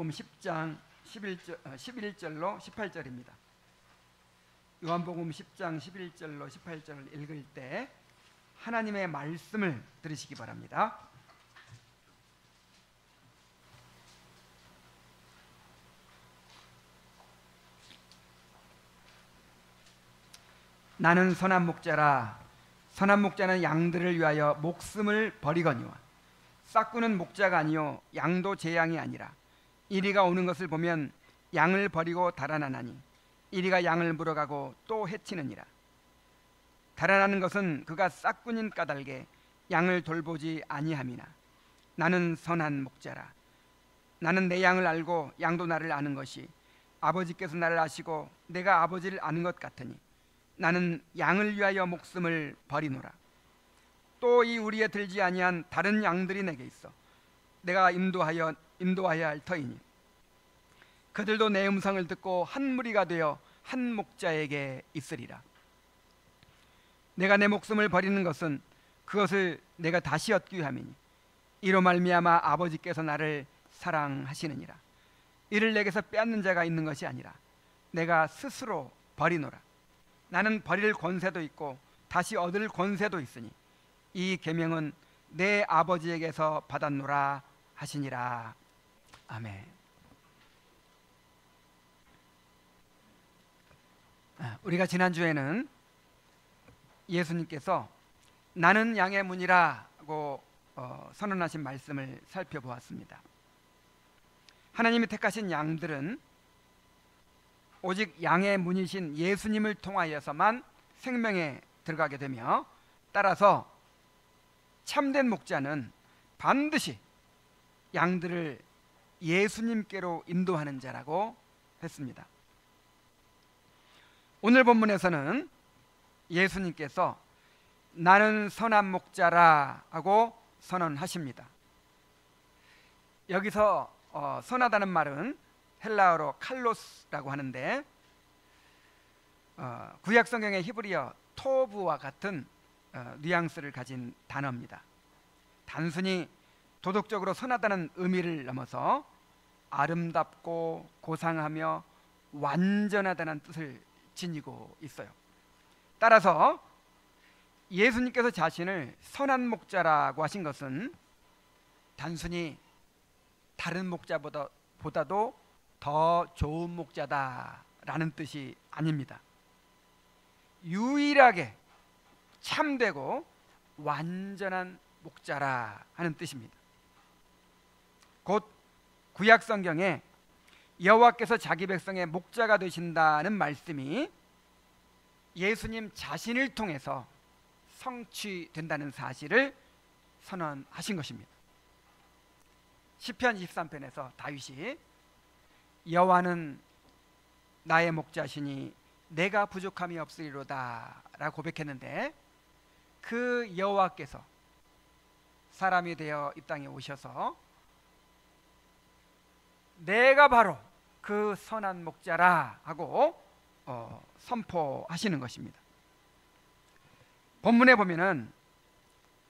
요한복음 10장 11절로 18절입니다. 요한복음 10장 11절로 18절을 읽을 때 하나님의 말씀을 들으시기 바랍니다. 나는 선한 목자라. 선한 목자는 양들을 위하여 목숨을 버리거니와 싹구는 목자가 아니요 양도 제 양이 아니라 이리가 오는 것을 보면 양을 버리고 달아나나니 이리가 양을 물어가고 또 해치느니라. 달아나는 것은 그가 싹꾼인 까닭에 양을 돌보지 아니함이나 나는 선한 목자라. 나는 내 양을 알고 양도 나를 아는 것이 아버지께서 나를 아시고 내가 아버지를 아는 것 같으니 나는 양을 위하여 목숨을 버리노라. 또 이 우리에 들지 아니한 다른 양들이 내게 있어 내가 인도하여야 할 터이니 그들도 내 음성을 듣고 한 무리가 되어 한 목자에게 있으리라. 내가 내 목숨을 버리는 것은 그것을 내가 다시 얻기 위함이니 이로 말미암아 아버지께서 나를 사랑하시느니라. 이를 내게서 빼앗는 자가 있는 것이 아니라 내가 스스로 버리노라. 나는 버릴 권세도 있고 다시 얻을 권세도 있으니 이 계명은 내 아버지에게서 받았노라 하시니라. 아멘. 우리가 지난주에는 예수님께서 나는 양의 문이라고 선언하신 말씀을 살펴보았습니다. 하나님이 택하신 양들은 오직 양의 문이신 예수님을 통하여서만 생명에 들어가게 되며 따라서 참된 목자는 반드시 양들을 예수님께로 인도하는 자라고 했습니다. 오늘 본문에서는 예수님께서 나는 선한 목자라 하고 선언하십니다. 여기서 선하다는 말은 헬라어로 칼로스라고 하는데 구약 성경의 히브리어 토브와 같은 뉘앙스를 가진 단어입니다. 단순히 도덕적으로 선하다는 의미를 넘어서 아름답고 고상하며 완전하다는 뜻을 지니고 있어요. 따라서 예수님께서 자신을 선한 목자라고 하신 것은 단순히 다른 목자보다도 더 좋은 목자다라는 뜻이 아닙니다. 유일하게 참되고 완전한 목자라 하는 뜻입니다. 곧 구약 성경에 여호와께서 자기 백성의 목자가 되신다는 말씀이 예수님 자신을 통해서 성취된다는 사실을 선언하신 것입니다. 시편 23편에서 다윗이 여호와는 나의 목자시니 내가 부족함이 없으리로다 라고 고백했는데 그 여호와께서 사람이 되어 이 땅에 오셔서 내가 바로 그 선한 목자라 하고 선포하시는 것입니다. 본문에 보면은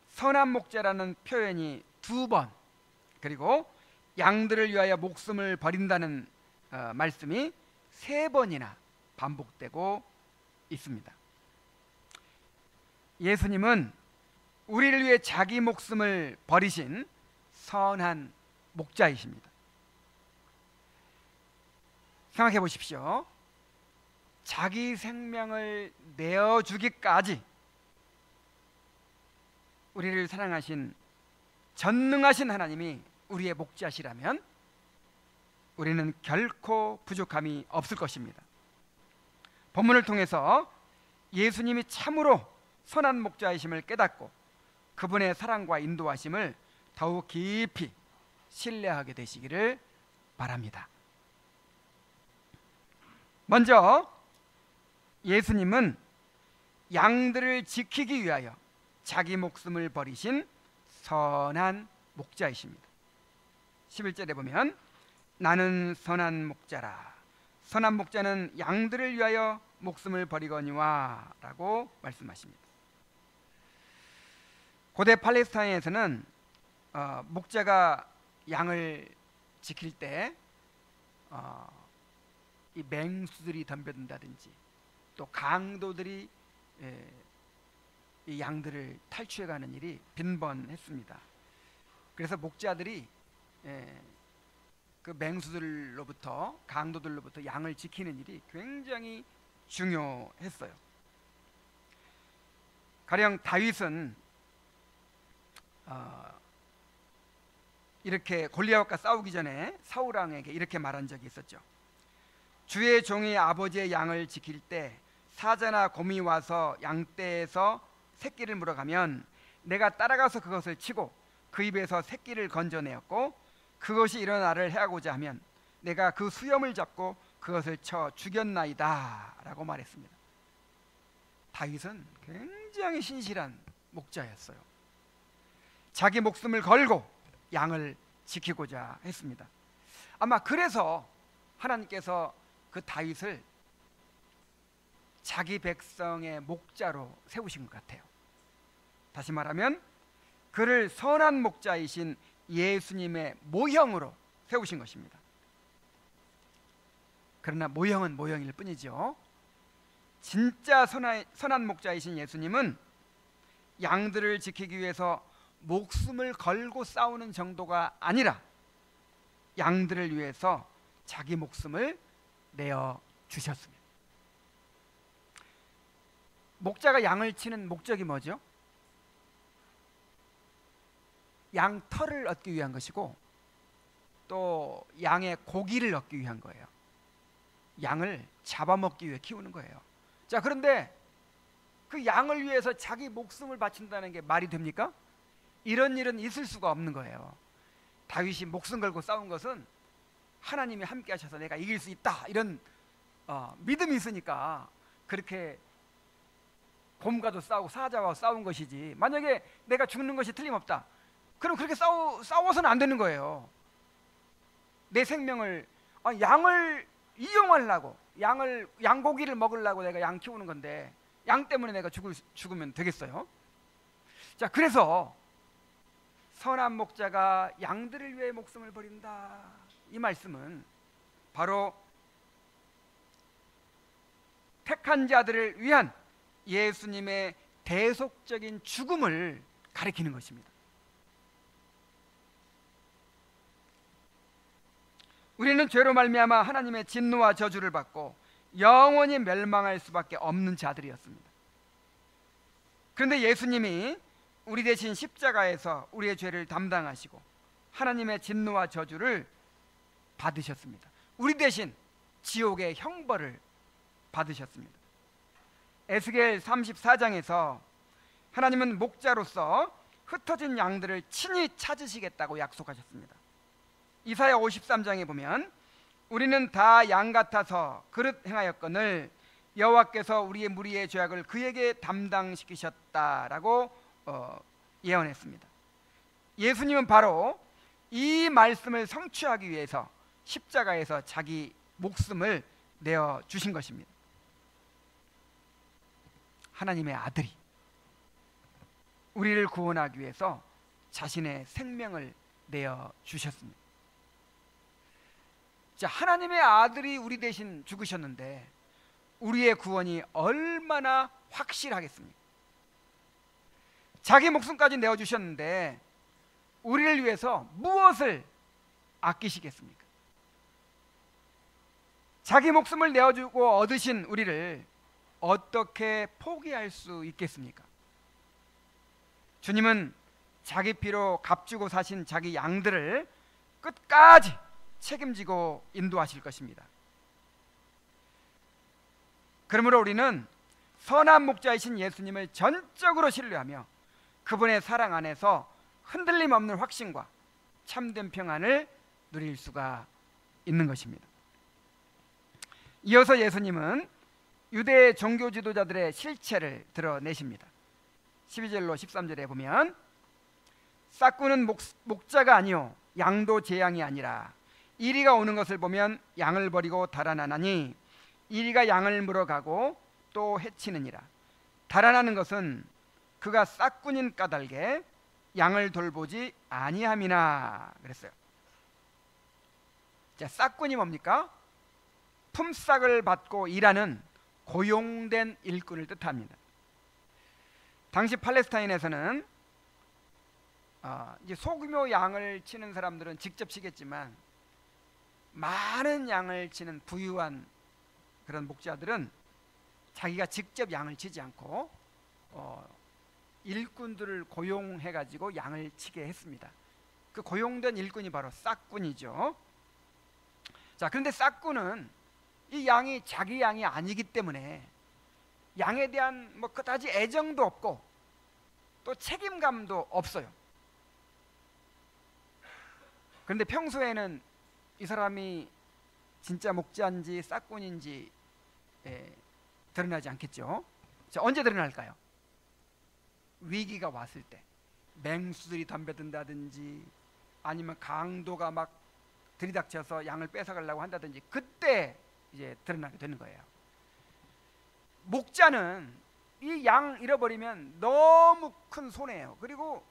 선한 목자라는 표현이 2번 그리고 양들을 위하여 목숨을 버린다는 말씀이 3번이나 반복되고 있습니다. 예수님은 우리를 위해 자기 목숨을 버리신 선한 목자이십니다. 생각해 보십시오. 자기 생명을 내어주기까지 우리를 사랑하신 전능하신 하나님이 우리의 목자시라면 우리는 결코 부족함이 없을 것입니다. 본문을 통해서 예수님이 참으로 선한 목자이심을 깨닫고 그분의 사랑과 인도하심을 더욱 깊이 신뢰하게 되시기를 바랍니다. 먼저 예수님은 양들을 지키기 위하여 자기 목숨을 버리신 선한 목자이십니다. 11절에 보면 나는 선한 목자라. 선한 목자는 양들을 위하여 목숨을 버리거니와 라고 말씀하십니다. 고대 팔레스타인에서는 목자가 양을 지킬 때 이 맹수들이 덤벼든다든지 또 강도들이 이 양들을 탈취해가는 일이 빈번했습니다. 그래서 목자들이 그 맹수들로부터 강도들로부터 양을 지키는 일이 굉장히 중요했어요. 가령 다윗은 이렇게 골리앗과 싸우기 전에 사울 왕에게 이렇게 말한 적이 있었죠. 주의 종이 아버지의 양을 지킬 때 사자나 곰이 와서 양떼에서 새끼를 물어가면 내가 따라가서 그것을 치고 그 입에서 새끼를 건져내었고 그것이 일어나를 해하고자 하면 내가 그 수염을 잡고 그것을 쳐 죽였나이다 라고 말했습니다. 다윗은 굉장히 신실한 목자였어요. 자기 목숨을 걸고 양을 지키고자 했습니다. 아마 그래서 하나님께서 그 다윗을 자기 백성의 목자로 세우신 것 같아요. 다시 말하면 그를 선한 목자이신 예수님의 모형으로 세우신 것입니다. 그러나 모형은 모형일 뿐이죠. 진짜 선한 목자이신 예수님은 양들을 지키기 위해서 목숨을 걸고 싸우는 정도가 아니라 양들을 위해서 자기 목숨을 내어 주셨습니다. 목자가 양을 치는 목적이 뭐죠? 양 털을 얻기 위한 것이고 또 양의 고기를 얻기 위한 거예요. 양을 잡아먹기 위해 키우는 거예요. 자, 그런데 그 양을 위해서 자기 목숨을 바친다는 게 말이 됩니까? 이런 일은 있을 수가 없는 거예요. 다윗이 목숨 걸고 싸운 것은 하나님이 함께 하셔서 내가 이길 수 있다 이런 믿음이 있으니까 그렇게 곰과도 싸우고 사자와 싸운 것이지, 만약에 내가 죽는 것이 틀림없다 그럼 그렇게 싸워서는 안 되는 거예요. 내 생명을 양을 이용하려고 양고기를 먹으려고 내가 양 키우는 건데 양 때문에 내가 죽으면 되겠어요? 자, 그래서 선한 목자가 양들을 위해 목숨을 버린다, 이 말씀은 바로 택한 자들을 위한 예수님의 대속적인 죽음을 가리키는 것입니다. 우리는 죄로 말미암아 하나님의 진노와 저주를 받고 영원히 멸망할 수밖에 없는 자들이었습니다. 그런데 예수님이 우리 대신 십자가에서 우리의 죄를 담당하시고 하나님의 진노와 저주를 받으셨습니다. 우리 대신 지옥의 형벌을 받으셨습니다. 에스겔 34장에서 하나님은 목자로서 흩어진 양들을 친히 찾으시겠다고 약속하셨습니다. 이사야 53장에 보면 우리는 다 양 같아서 그릇 행하였거늘 여호와께서 우리의 무리의 죄악을 그에게 담당시키셨다라고 예언했습니다. 예수님은 바로 이 말씀을 성취하기 위해서 십자가에서 자기 목숨을 내어 주신 것입니다. 하나님의 아들이 우리를 구원하기 위해서 자신의 생명을 내어 주셨습니다. 자, 하나님의 아들이 우리 대신 죽으셨는데 우리의 구원이 얼마나 확실하겠습니까? 자기 목숨까지 내어주셨는데 우리를 위해서 무엇을 아끼시겠습니까? 자기 목숨을 내어주고 얻으신 우리를 어떻게 포기할 수 있겠습니까? 주님은 자기 피로 값주고 사신 자기 양들을 끝까지 책임지고 인도하실 것입니다. 그러므로 우리는 선한 목자이신 예수님을 전적으로 신뢰하며 그분의 사랑 안에서 흔들림 없는 확신과 참된 평안을 누릴 수가 있는 것입니다. 이어서 예수님은 유대 종교 지도자들의 실체를 드러내십니다. 12절로 13절에 보면 싹구는 목자가 아니요 양도 제 양이 아니라 이리가 오는 것을 보면 양을 버리고 달아나나니 이리가 양을 물어가고 또 해치느니라. 달아나는 것은 그가 싹꾼인 까닭에 양을 돌보지 아니함이나 그랬어요. 자, 싹꾼이 뭡니까? 품삯을 받고 일하는 고용된 일꾼을 뜻합니다. 당시 팔레스타인에서는 이제 소규모 양을 치는 사람들은 직접 치겠지만 많은 양을 치는 부유한 그런 목자들은 자기가 직접 양을 치지 않고 일꾼들을 고용해 가지고 양을 치게 했습니다. 그 고용된 일꾼이 바로 싹꾼이죠. 자, 그런데 싹꾼은 이 양이 자기 양이 아니기 때문에 양에 대한 뭐 그다지 애정도 없고 또 책임감도 없어요. 그런데 평소에는 이 사람이 진짜 목자인지 싹꾼인지 드러나지 않겠죠. 자, 언제 드러날까요? 위기가 왔을 때, 맹수들이 덤벼든다든지 아니면 강도가 막 들이닥쳐서 양을 뺏어가려고 한다든지, 그때 이제 드러나게 되는 거예요. 목자는 이 양 잃어버리면 너무 큰 손해예요. 그리고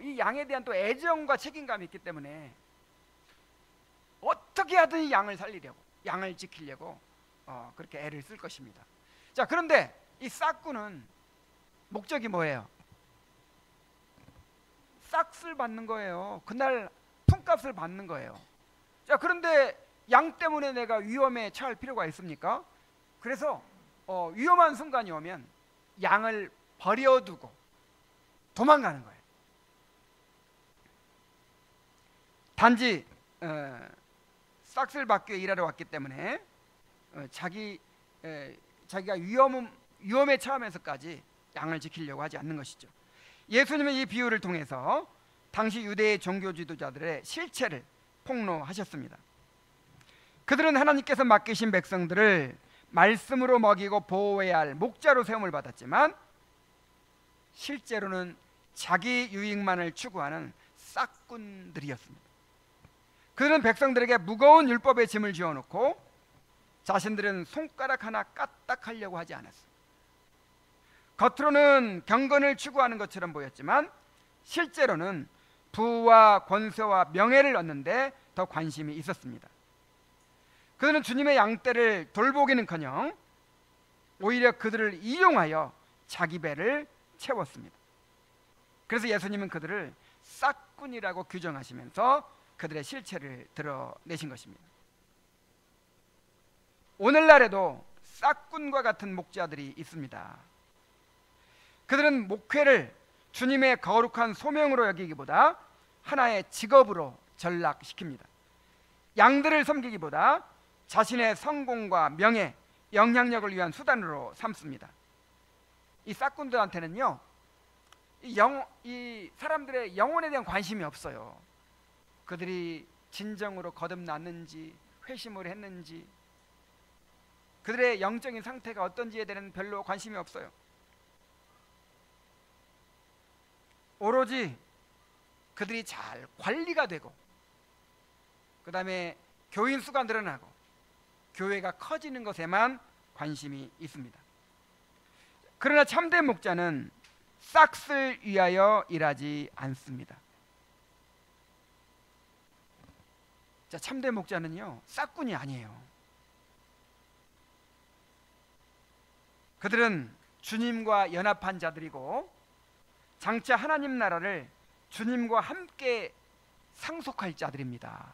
이 양에 대한 또 애정과 책임감이 있기 때문에 어떻게 하든 이 양을 살리려고, 양을 지키려고 그렇게 애를 쓸 것입니다. 자, 그런데 이 싹꾼은 목적이 뭐예요? 싹을 받는 거예요. 그날 품값을 받는 거예요. 자, 그런데 양 때문에 내가 위험에 처할 필요가 있습니까? 그래서 위험한 순간이 오면 양을 버려두고 도망가는 거예요. 단지 싹을 받기 위해 일하러 왔기 때문에 자기가 위험에 처하면서까지 양을 지키려고 하지 않는 것이죠. 예수님은 이 비유를 통해서 당시 유대의 종교 지도자들의 실체를 폭로하셨습니다. 그들은 하나님께서 맡기신 백성들을 말씀으로 먹이고 보호해야 할 목자로 세움을 받았지만 실제로는 자기 유익만을 추구하는 싹꾼들이었습니다. 그들은 백성들에게 무거운 율법의 짐을 지어놓고 자신들은 손가락 하나 까딱하려고 하지 않았어요. 겉으로는 경건을 추구하는 것처럼 보였지만 실제로는 부와 권세와 명예를 얻는 데 더 관심이 있었습니다. 그들은 주님의 양떼를 돌보기는커녕 오히려 그들을 이용하여 자기 배를 채웠습니다. 그래서 예수님은 그들을 싹꾼이라고 규정하시면서 그들의 실체를 드러내신 것입니다. 오늘날에도 싹꾼과 같은 목자들이 있습니다. 그들은 목회를 주님의 거룩한 소명으로 여기기보다 하나의 직업으로 전락시킵니다. 양들을 섬기기보다 자신의 성공과 명예, 영향력을 위한 수단으로 삼습니다. 이 싹꾼들한테는요, 이 사람들의 영혼에 대한 관심이 없어요. 그들이 진정으로 거듭났는지 회심을 했는지 그들의 영적인 상태가 어떤지에 대해서는 별로 관심이 없어요. 오로지 그들이 잘 관리가 되고 그 다음에 교인 수가 늘어나고 교회가 커지는 것에만 관심이 있습니다. 그러나 참된 목자는 싹을 위하여 일하지 않습니다. 자, 참된 목자는요, 싹꾼이 아니에요. 그들은 주님과 연합한 자들이고 장차 하나님 나라를 주님과 함께 상속할 자들입니다.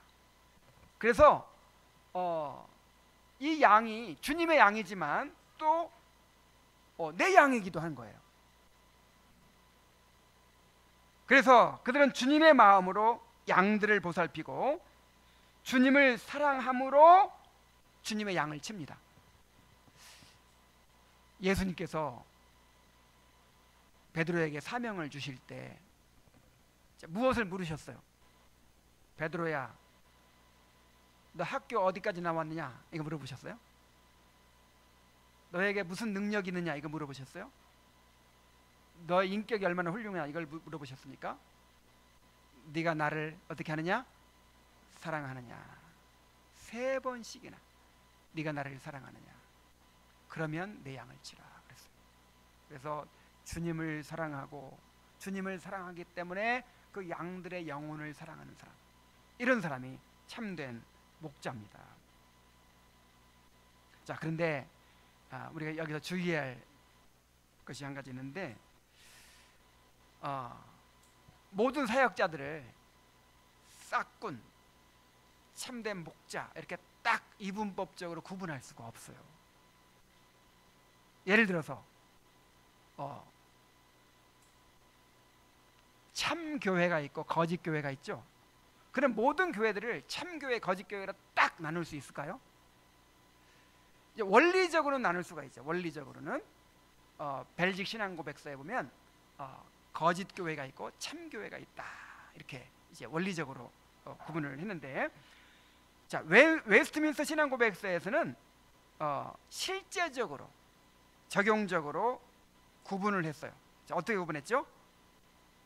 그래서 이 양이 주님의 양이지만 또 내 양이기도 한 거예요. 그래서 그들은 주님의 마음으로 양들을 보살피고 주님을 사랑함으로 주님의 양을 칩니다. 예수님께서 베드로에게 사명을 주실 때 무엇을 물으셨어요? 베드로야, 너 학교 어디까지 나왔느냐? 이거 물어보셨어요? 너에게 무슨 능력이 있느냐? 이거 물어보셨어요? 너의 인격이 얼마나 훌륭하냐? 이걸 물어보셨습니까? 네가 나를 어떻게 하느냐? 사랑하느냐? 3번씩이나 네가 나를 사랑하느냐? 그러면 내 양을 치라 그랬어요. 그래서 주님을 사랑하고 주님을 사랑하기 때문에 그 양들의 영혼을 사랑하는 사람, 이런 사람이 참된 목자입니다. 자, 그런데 우리가 여기서 주의할 것이 한 가지 있는데, 모든 사역자들을 싹군, 참된 목자 이렇게 딱 이분법적으로 구분할 수가 없어요. 예를 들어서 참 교회가 있고 거짓 교회가 있죠. 그럼 모든 교회들을 참 교회, 거짓 교회로 딱 나눌 수 있을까요? 이제 원리적으로는 나눌 수가 있죠. 원리적으로는 벨직 신앙 고백서에 보면 거짓 교회가 있고 참 교회가 있다, 이렇게 이제 원리적으로 구분을 했는데, 자, 웨스트민스터 신앙 고백서에서는 실제적으로 적용적으로 구분을 했어요. 자, 어떻게 구분했죠?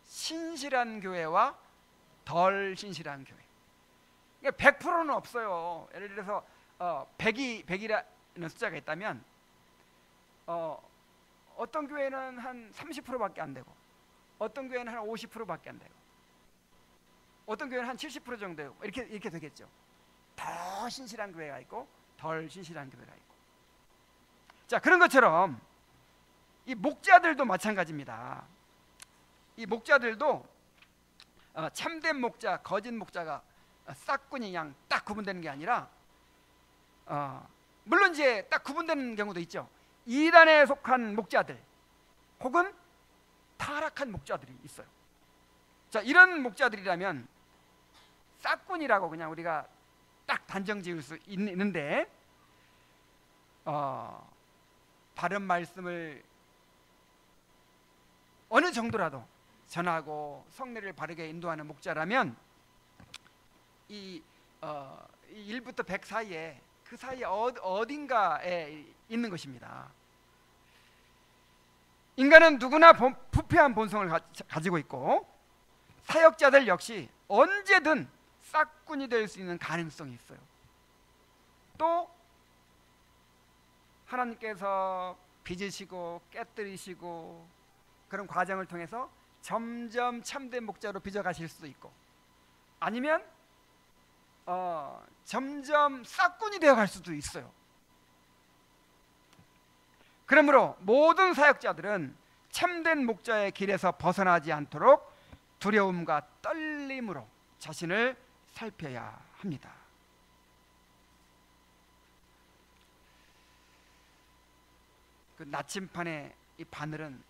신실한 교회와 덜 신실한 교회. 그러니까 100%는 없어요. 예를 들어서 100이라는 숫자가 있다면 어떤 교회는 한 30%밖에 안 되고, 어떤 교회는 한 50%밖에 안 되고, 어떤 교회는 한 70% 정도 되고, 이렇게 되겠죠. 더 신실한 교회가 있고 덜 신실한 교회가 있고. 자, 그런 것처럼 이 목자들도 마찬가지입니다. 이 목자들도 참된 목자, 거짓 목자가 싹군이 양 딱 구분되는 게 아니라, 물론 이제 딱 구분되는 경우도 있죠. 이단에 속한 목자들 혹은 타락한 목자들이 있어요. 자, 이런 목자들이라면 싹군이라고 그냥 우리가 딱 단정 지을 수 있는데, 바른 말씀을 어느 정도라도 전하고 성례를 바르게 인도하는 목자라면 이 1부터 100 사이에, 그 사이에 어딘가에 있는 것입니다. 인간은 누구나 부패한 본성을 가지고 있고, 사역자들 역시 언제든 싹군이 될 수 있는 가능성이 있어요. 또 하나님께서 빚으시고 깨뜨리시고 그런 과정을 통해서 점점 참된 목자로 빚어가실 수도 있고, 아니면 점점 싹군이 되어갈 수도 있어요. 그러므로 모든 사역자들은 참된 목자의 길에서 벗어나지 않도록 두려움과 떨림으로 자신을 살펴야 합니다. 그 나침판의 이 바늘은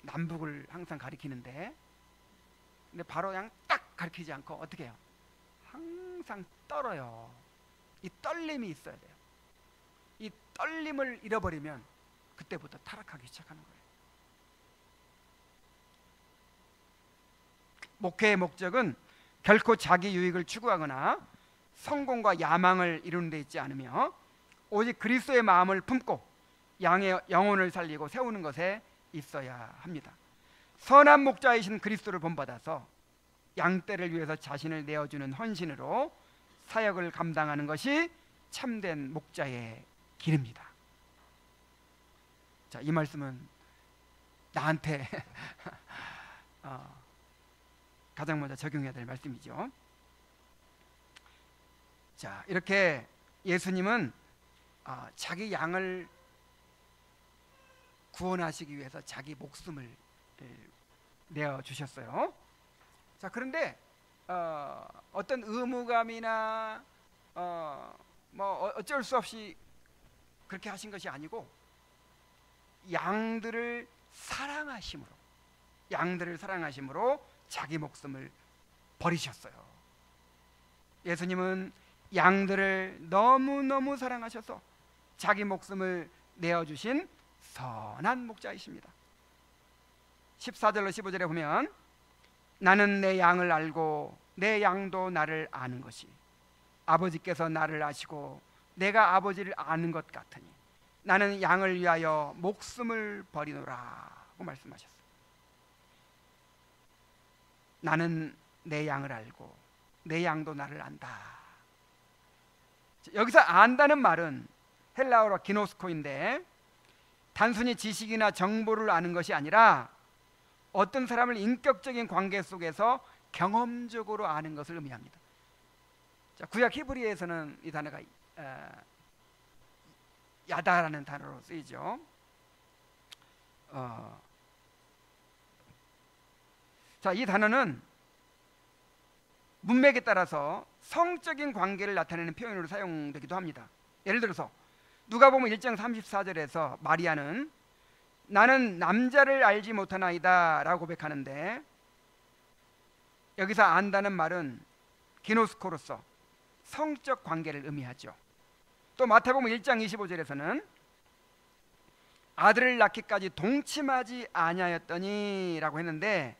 남북을 항상 가리키는데, 근데 바로 그냥 딱 가리키지 않고 어떻게 해요? 항상 떨어요. 이 떨림이 있어야 돼요. 이 떨림을 잃어버리면 그때부터 타락하기 시작하는 거예요. 목회의 목적은 결코 자기 유익을 추구하거나 성공과 야망을 이루는 데 있지 않으며, 오직 그리스도의 마음을 품고 양의 영혼을 살리고 세우는 것에 있어야 합니다. 선한 목자이신 그리스도를 본받아서 양떼를 위해서 자신을 내어주는 헌신으로 사역을 감당하는 것이 참된 목자의 길입니다. 자, 이 말씀은 나한테 가장 먼저 적용해야 될 말씀이죠. 자, 이렇게 예수님은 자기 양을 구원하시기 위해서 자기 목숨을 내어주셨어요. 자, 그런데 어떤 의무감이나 뭐 어쩔 수 없이 그렇게 하신 것이 아니고, 양들을 사랑하심으로 자기 목숨을 버리셨어요. 예수님은 양들을 너무너무 사랑하셔서 자기 목숨을 내어주신 선한 목자이십니다. 14절로 15절에 보면, 나는 내 양을 알고 내 양도 나를 아는 것이, 아버지께서 나를 아시고 내가 아버지를 아는 것 같으니 나는 양을 위하여 목숨을 버리노라고 말씀하셨어요. 나는 내 양을 알고 내 양도 나를 안다. 여기서 안다는 말은 헬라어로 기노스코인데, 단순히 지식이나 정보를 아는 것이 아니라 어떤 사람을 인격적인 관계 속에서 경험적으로 아는 것을 의미합니다. 자, 구약 히브리에서는 이 단어가 야다라는 단어로 쓰이죠. 자, 이 단어는 문맥에 따라서 성적인 관계를 나타내는 표현으로 사용되기도 합니다. 예를 들어서 누가복음 1장 34절에서 마리아는 나는 남자를 알지 못하나이다 라고 고백하는데, 여기서 안다는 말은 기노스코로서 성적 관계를 의미하죠. 또 마태복음 1장 25절에서는 아들을 낳기까지 동침하지 아니하였더니 라고 했는데,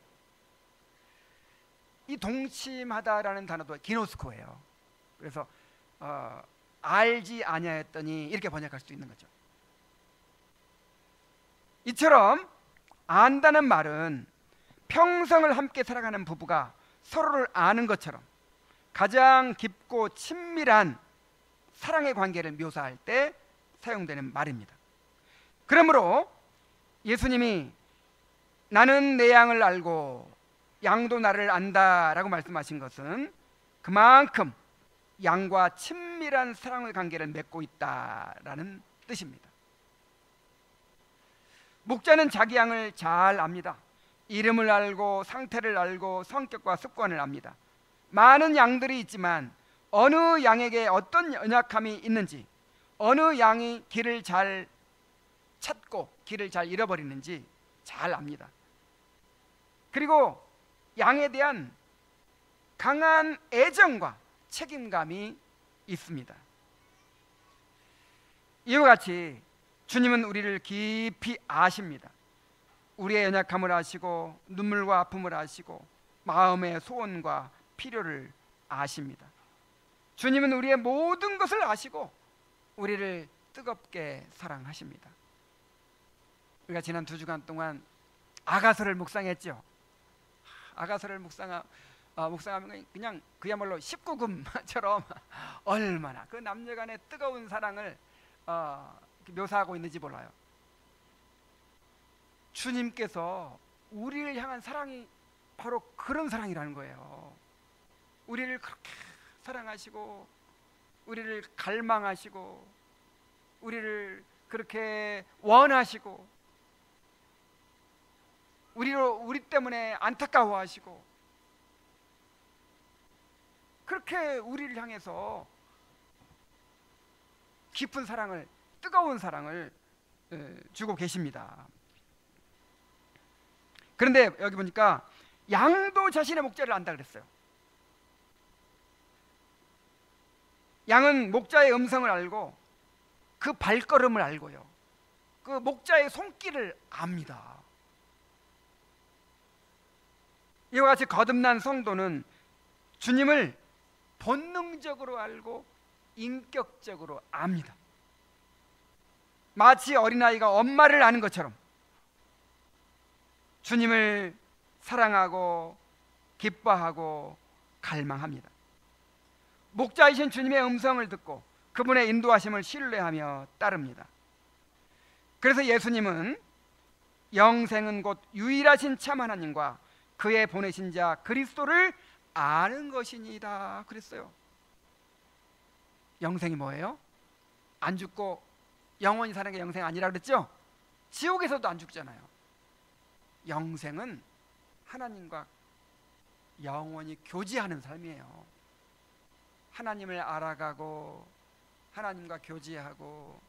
이 동침하다라는 단어도 기노스코예요. 그래서 알지 아니하였더니 이렇게 번역할 수도 있는 거죠. 이처럼 안다는 말은 평생을 함께 살아가는 부부가 서로를 아는 것처럼 가장 깊고 친밀한 사랑의 관계를 묘사할 때 사용되는 말입니다. 그러므로 예수님이 나는 내 양을 알고 양도 나를 안다라고 말씀하신 것은 그만큼 양과 친밀한 사랑의 관계를 맺고 있다라는 뜻입니다. 목자는 자기 양을 잘 압니다. 이름을 알고 상태를 알고 성격과 습관을 압니다. 많은 양들이 있지만 어느 양에게 어떤 연약함이 있는지, 어느 양이 길을 잘 찾고 길을 잘 잃어버리는지 잘 압니다. 그리고 양에 대한 강한 애정과 책임감이 있습니다. 이와 같이 주님은 우리를 깊이 아십니다. 우리의 연약함을 아시고 눈물과 아픔을 아시고 마음의 소원과 필요를 아십니다. 주님은 우리의 모든 것을 아시고 우리를 뜨겁게 사랑하십니다. 우리가 지난 2주간 동안 아가서를 묵상했죠. 아가서를 묵상하면 그냥 그야말로 19금처럼 얼마나 그 남녀간의 뜨거운 사랑을 묘사하고 있는지 몰라요. 주님께서 우리를 향한 사랑이 바로 그런 사랑이라는 거예요. 우리를 그렇게 사랑하시고 우리를 갈망하시고 우리를 그렇게 원하시고 우리 때문에 안타까워하시고 그렇게 우리를 향해서 깊은 사랑을, 뜨거운 사랑을 주고 계십니다. 그런데 여기 보니까 양도 자신의 목자를 안다 그랬어요. 양은 목자의 음성을 알고 그 발걸음을 알고요, 그 목자의 손길을 압니다. 이와 같이 거듭난 성도는 주님을 본능적으로 알고 인격적으로 압니다. 마치 어린아이가 엄마를 아는 것처럼 주님을 사랑하고 기뻐하고 갈망합니다. 목자이신 주님의 음성을 듣고 그분의 인도하심을 신뢰하며 따릅니다. 그래서 예수님은 영생은 곧 유일하신 참 하나님과 그의 보내신 자 그리스도를 아는 것이니이다 그랬어요. 영생이 뭐예요? 안 죽고 영원히 사는 게 영생 아니라 그랬죠? 지옥에서도 안 죽잖아요. 영생은 하나님과 영원히 교제하는 삶이에요. 하나님을 알아가고 하나님과 교제하고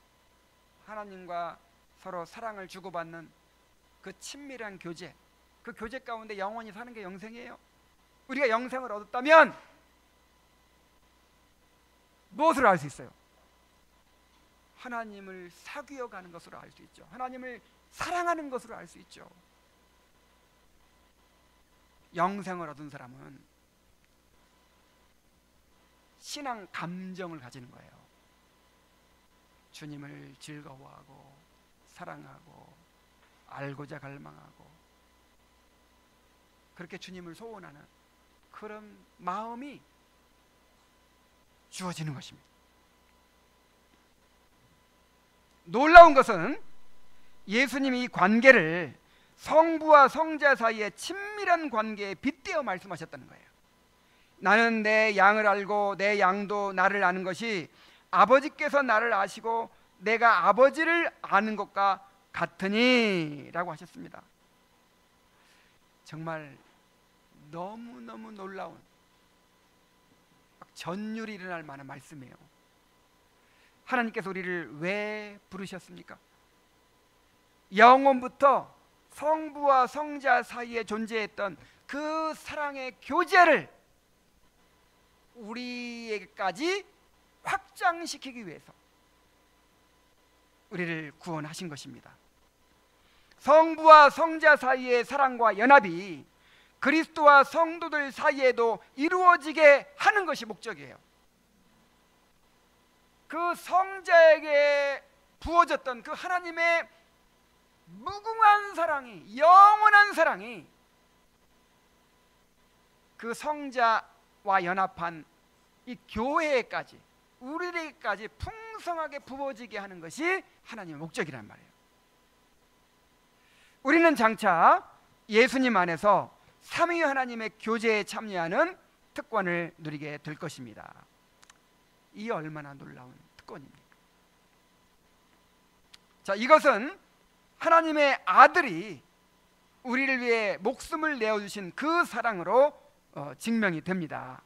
하나님과 서로 사랑을 주고받는 그 친밀한 교제, 그 교제 가운데 영원히 사는 게 영생이에요. 우리가 영생을 얻었다면 무엇을 알 수 있어요? 하나님을 사귀어 가는 것으로 알 수 있죠. 하나님을 사랑하는 것으로 알 수 있죠. 영생을 얻은 사람은 신앙 감정을 가지는 거예요. 주님을 즐거워하고 사랑하고 알고자 갈망하고 그렇게 주님을 소원하는 그런 마음이 주어지는 것입니다. 놀라운 것은 예수님이 이 관계를 성부와 성자 사이의 친밀한 관계에 빗대어 말씀하셨다는 거예요. 나는 내 양을 알고 내 양도 나를 아는 것이 아버지께서 나를 아시고 내가 아버지를 아는 것과 같으니 라고 하셨습니다. 정말 너무너무 놀라운 전율이 일어날 만한 말씀이에요. 하나님께서 우리를 왜 부르셨습니까? 영원부터 성부와 성자 사이에 존재했던 그 사랑의 교제를 우리에게까지 확장시키기 위해서 우리를 구원하신 것입니다. 성부와 성자 사이의 사랑과 연합이 그리스도와 성도들 사이에도 이루어지게 하는 것이 목적이에요. 그 성자에게 부어졌던 그 하나님의 무궁한 사랑이, 영원한 사랑이 그 성자와 연합한 이 교회에까지, 우리에게까지 풍성하게 부어지게 하는 것이 하나님의 목적이란 말이에요. 우리는 장차 예수님 안에서 삼위 하나님의 교제에 참여하는 특권을 누리게 될 것입니다. 이 얼마나 놀라운 특권입니까? 자, 이것은 하나님의 아들이 우리를 위해 목숨을 내어주신 그 사랑으로 증명이 됩니다.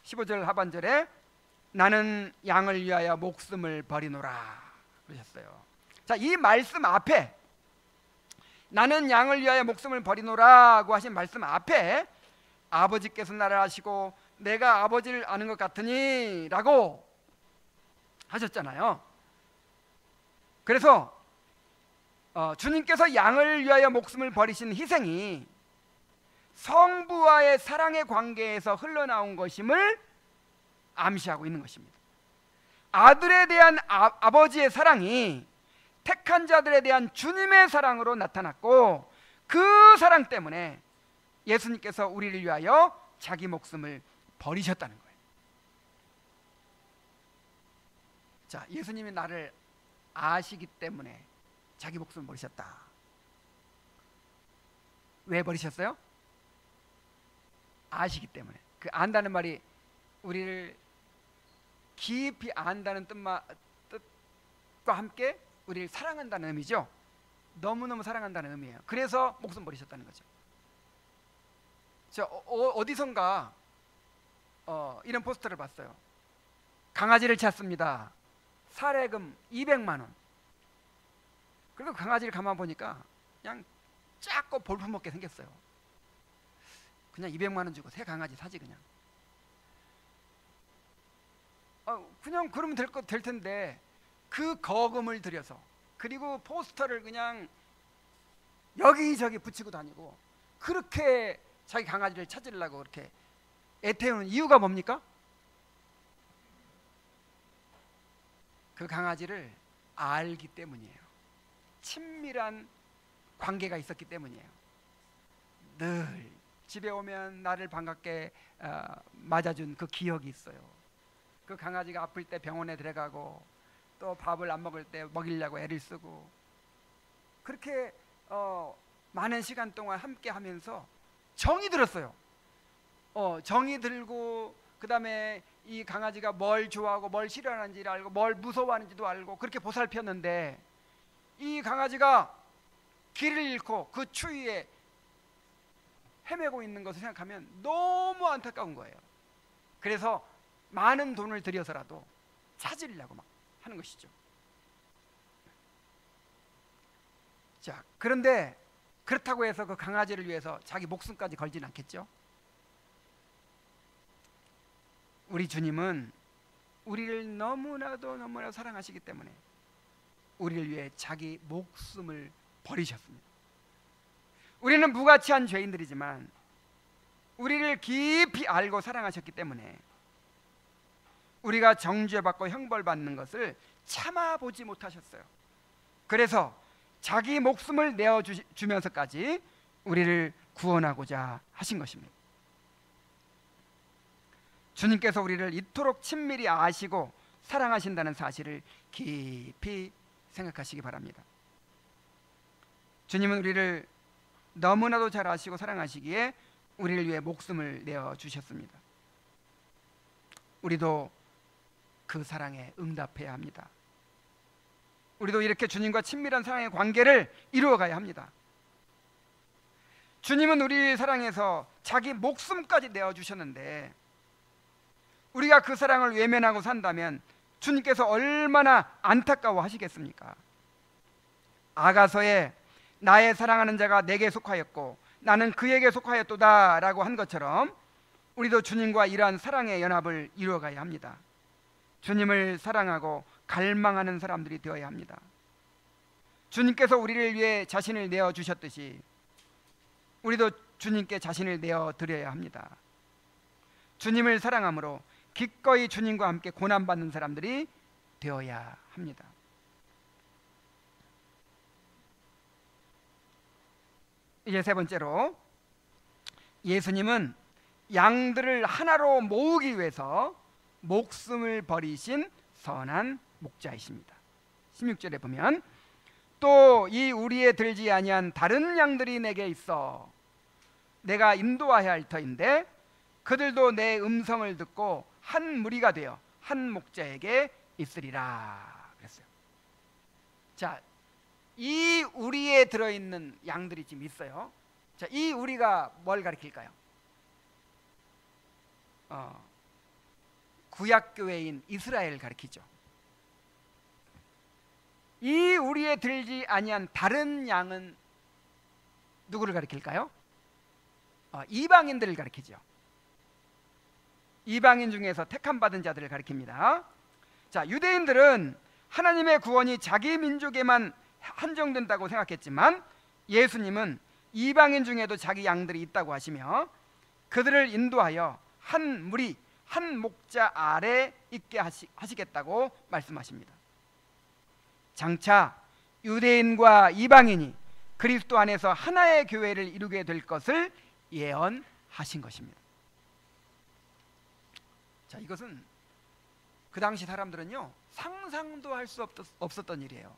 15절 하반절에 나는 양을 위하여 목숨을 버리노라 그러셨어요. 자, 이 말씀 앞에, 나는 양을 위하여 목숨을 버리노라고 하신 말씀 앞에 아버지께서 나를 아시고 내가 아버지를 아는 것 같으니 라고 하셨잖아요. 그래서 주님께서 양을 위하여 목숨을 버리신 희생이 성부와의 사랑의 관계에서 흘러나온 것임을 암시하고 있는 것입니다. 아들에 대한 아버지의 사랑이 택한 자들에 대한 주님의 사랑으로 나타났고, 그 사랑 때문에 예수님께서 우리를 위하여 자기 목숨을 버리셨다는 거예요. 자, 예수님이 나를 아시기 때문에 자기 목숨을 버리셨다. 왜 버리셨어요? 아시기 때문에. 그 안다는 말이 우리를 깊이 안다는 뜻과 함께 우리를 사랑한다는 의미죠. 너무너무 사랑한다는 의미예요. 그래서 목숨 버리셨다는 거죠. 저 어디선가 이런 포스터를 봤어요. 강아지를 찾습니다. 살해금 200만 원. 그리고 강아지를 가만 보니까 그냥 작고 볼품없게 생겼어요. 그냥 200만 원 주고 새 강아지 사지 그냥. 그냥 그러면 될 텐데 그 거금을 들여서, 그리고 포스터를 그냥 여기저기 붙이고 다니고 그렇게 자기 강아지를 찾으려고 그렇게 애태우는 이유가 뭡니까? 그 강아지를 알기 때문이에요. 친밀한 관계가 있었기 때문이에요. 늘 집에 오면 나를 반갑게 맞아준 그 기억이 있어요. 그 강아지가 아플 때 병원에 들어가고 또 밥을 안 먹을 때 먹이려고 애를 쓰고, 그렇게 많은 시간 동안 함께 하면서 정이 들었어요. 정이 들고, 그 다음에 이 강아지가 뭘 좋아하고 뭘 싫어하는지를 알고 뭘 무서워하는지도 알고 그렇게 보살폈는데, 이 강아지가 길을 잃고 그 추위에 헤매고 있는 것을 생각하면 너무 안타까운 거예요. 그래서 많은 돈을 들여서라도 찾으려고 막 하는 것이죠. 자, 그런데 그렇다고 해서 그 강아지를 위해서 자기 목숨까지 걸진 않겠죠. 우리 주님은 우리를 너무나도 사랑하시기 때문에 우리를 위해 자기 목숨을 버리셨습니다. 우리는 무가치한 죄인들이지만 우리를 깊이 알고 사랑하셨기 때문에 우리가 정죄받고 형벌받는 것을 참아보지 못하셨어요. 그래서 자기 목숨을 내어주면서까지 우리를 구원하고자 하신 것입니다. 주님께서 우리를 이토록 친밀히 아시고 사랑하신다는 사실을 깊이 생각하시기 바랍니다. 주님은 우리를 너무나도 잘 아시고 사랑하시기에 우리를 위해 목숨을 내어주셨습니다. 우리도 그 사랑에 응답해야 합니다. 우리도 이렇게 주님과 친밀한 사랑의 관계를 이루어가야 합니다. 주님은 우리를 사랑해서 자기 목숨까지 내어주셨는데 우리가 그 사랑을 외면하고 산다면 주님께서 얼마나 안타까워하시겠습니까? 아가서에 나의 사랑하는 자가 내게 속하였고 나는 그에게 속하였도다 라고 한 것처럼 우리도 주님과 이러한 사랑의 연합을 이루어가야 합니다. 주님을 사랑하고 갈망하는 사람들이 되어야 합니다. 주님께서 우리를 위해 자신을 내어주셨듯이 우리도 주님께 자신을 내어드려야 합니다. 주님을 사랑함으로 기꺼이 주님과 함께 고난받는 사람들이 되어야 합니다. 이제 세 번째로, 예수님은 양들을 하나로 모으기 위해서 목숨을 버리신 선한 목자이십니다. 16절에 보면 또 이 우리에 들지 아니한 다른 양들이 내게 있어 내가 인도하여야 할 터인데 그들도 내 음성을 듣고 한 무리가 되어 한 목자에게 있으리라 그랬어요. 자, 이 우리에 들어있는 양들이 지금 있어요. 자, 이 우리가 뭘 가리킬까요? 구약교회인 이스라엘 가리키죠. 이 우리에 들지 아니한 다른 양은 누구를 가리킬까요? 이방인들을 가리키죠. 이방인 중에서 택함 받은 자들을 가리킵니다. 자, 유대인들은 하나님의 구원이 자기 민족에만 한정된다고 생각했지만 예수님은 이방인 중에도 자기 양들이 있다고 하시며 그들을 인도하여 한 무리, 한 목자 아래 있게 하시겠다고 말씀하십니다. 장차 유대인과 이방인이 그리스도 안에서 하나의 교회를 이루게 될 것을 예언하신 것입니다. 자, 이것은 그 당시 사람들은요 상상도 할 수 없었던 일이에요.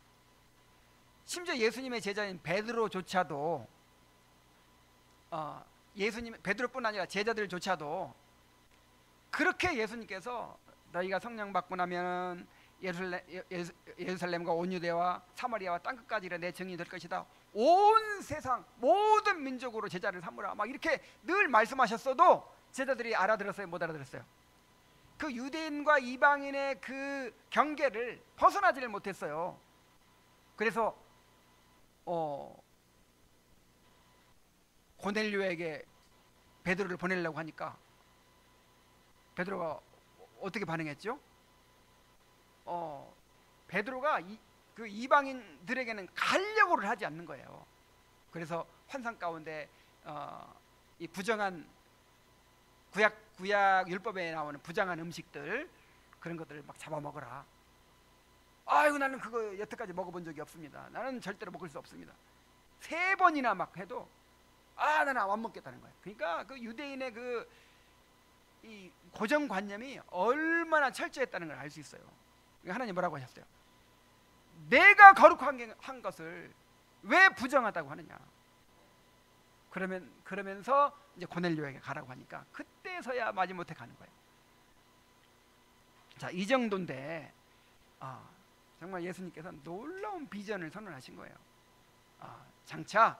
심지어 예수님의 제자인 베드로조차도 베드로뿐 아니라 제자들조차도 그렇게 예수님께서 너희가 성령 받고 나면 예루살렘과 온 유대와 사마리아와 땅끝까지 내 증인이 될 것이다. 온 세상 모든 민족으로 제자를 삼으라. 막 이렇게 늘 말씀하셨어도 제자들이 알아들었어요? 못 알아들었어요? 그 유대인과 이방인의 그 경계를 벗어나지를 못했어요. 그래서 고넬료에게 베드로를 보내려고 하니까 베드로가 어떻게 반응했죠? 베드로가 그 이방인들에게는 가려고를 하지 않는 거예요. 그래서 환상 가운데 이 부정한 구약 율법에 나오는 부정한 음식들 그런 것들을 막 잡아먹어라. 아이고 나는 그거 여태까지 먹어본 적이 없습니다. 나는 절대로 먹을 수 없습니다. 3번이나 막 해도 나는 안 먹겠다는 거예요. 그러니까 그 유대인의 이 고정관념이 얼마나 철저했다는 걸 알 수 있어요. 하나님 뭐라고 하셨어요? 내가 거룩한 것을 왜 부정하다고 하느냐? 그러면서 이제 고넬료에게 가라고 하니까 그때서야 마지못해 가는 거예요. 자, 이 정도인데 정말 예수님께서 놀라운 비전을 선언하신 거예요. 장차